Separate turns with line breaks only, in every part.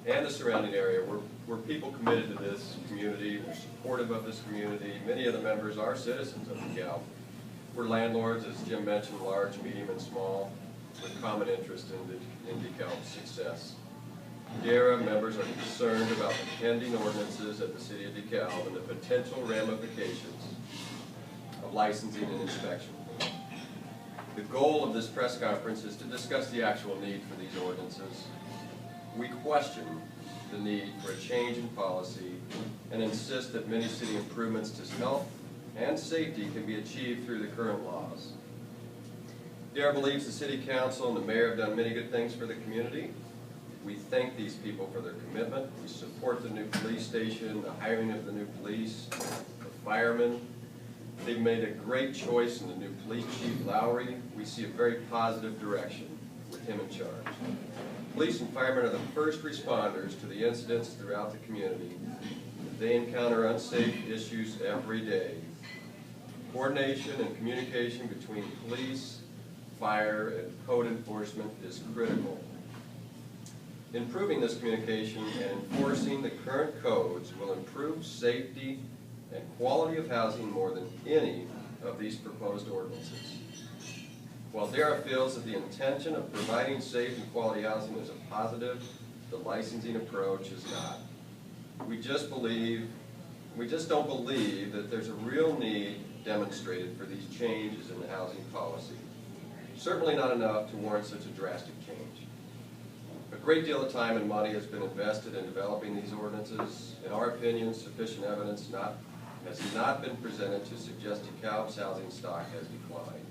and the surrounding area. We're people committed to this community. We're supportive of this community. Many of the members are citizens of DeKalb. We're landlords, as Jim mentioned, large, medium, and small, with common interest in DeKalb's success. DARA members are concerned about the pending ordinances at the City of DeKalb and the potential ramifications of licensing and inspection. The goal of this press conference is to discuss the actual need for these ordinances. We question the need for a change in policy and insist that many city improvements to health and safety can be achieved through the current laws. DARA believes the City Council and the Mayor have done many good things for the community. We thank these people for their commitment. We support the new police station, the hiring of the new police, the firemen. They've made a great choice in the new police chief, Lowry. We see a very positive direction with him in charge. Police and firemen are the first responders to the incidents throughout the community. They encounter unsafe issues every day. Coordination and communication between police, fire, and code enforcement is critical. Improving this communication and enforcing the current codes will improve safety and quality of housing more than any of these proposed ordinances. While DARA feels that the intention of providing safe and quality housing is a positive, the licensing approach is not. We just don't believe that there's a real need demonstrated for these changes in the housing policy. Certainly not enough to warrant such a drastic change. A great deal of time and money has been invested in developing these ordinances. In our opinion, sufficient evidence has not been presented to suggest DeKalb's housing stock has declined.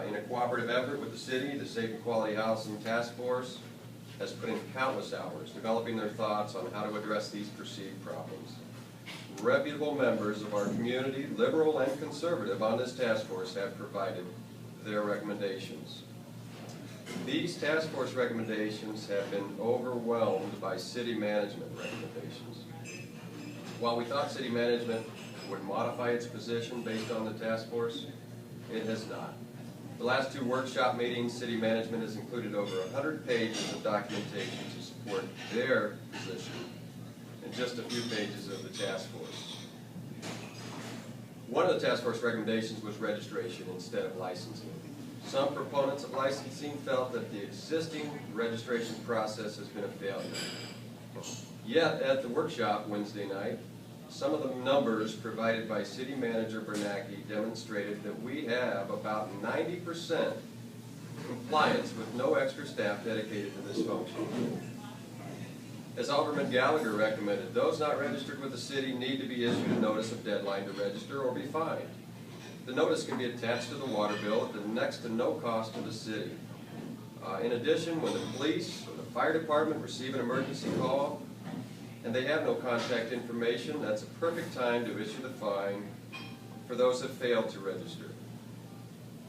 In a cooperative effort with the city, the Safe and Quality Housing Task Force has put in countless hours developing their thoughts on how to address these perceived problems. Reputable members of our community, liberal and conservative, on this task force have provided their recommendations. These task force recommendations have been overwhelmed by city management recommendations. While we thought city management would modify its position based on the task force, it has not. The last two workshop meetings, city management has included over 100 pages of documentation to support their position and just a few pages of the task force. One of the task force recommendations was registration instead of licensing. Some proponents of licensing felt that the existing registration process has been a failure. Yet, at the workshop Wednesday night, some of the numbers provided by City Manager Bernanke demonstrated that we have about 90% compliance with no extra staff dedicated to this function. As Alderman Gallagher recommended, those not registered with the city need to be issued a notice of deadline to register or be fined. The notice can be attached to the water bill at the next to no cost to the city. In addition, when the police or the fire department receive an emergency call and they have no contact information, that's a perfect time to issue the fine for those that failed to register.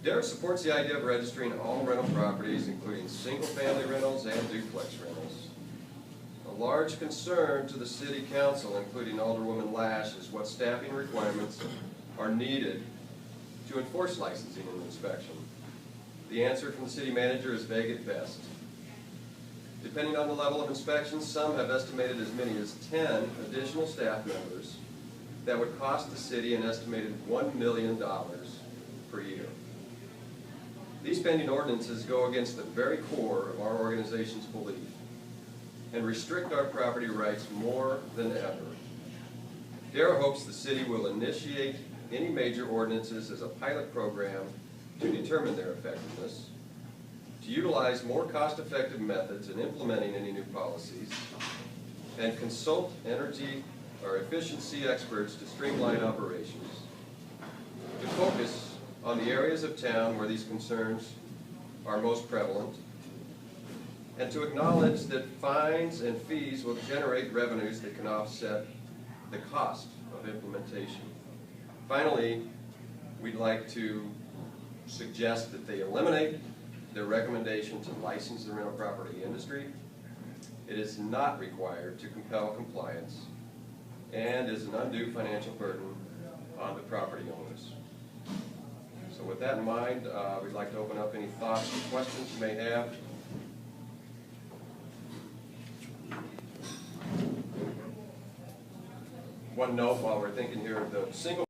DARA supports the idea of registering all rental properties, including single-family rentals and duplex rentals. A large concern to the City Council, including Alderwoman Lash, is what staffing requirements are needed to enforce licensing and inspection. The answer from the city manager is vague at best. Depending on the level of inspection, some have estimated as many as 10 additional staff members that would cost the city an estimated $1 million per year. These pending ordinances go against the very core of our organization's belief and restrict our property rights more than ever. DARA hopes the city will initiate any major ordinances as a pilot program to determine their effectiveness, to utilize more cost-effective methods in implementing any new policies, and consult energy or efficiency experts to streamline operations, to focus on the areas of town where these concerns are most prevalent, and to acknowledge that fines and fees will generate revenues that can offset the cost of implementation. Finally, we'd like to suggest that they eliminate their recommendation to license the rental property industry. It is not required to compel compliance and is an undue financial burden on the property owners. So with that in mind, we'd like to open up any thoughts or questions you may have. one note while we're thinking here, the single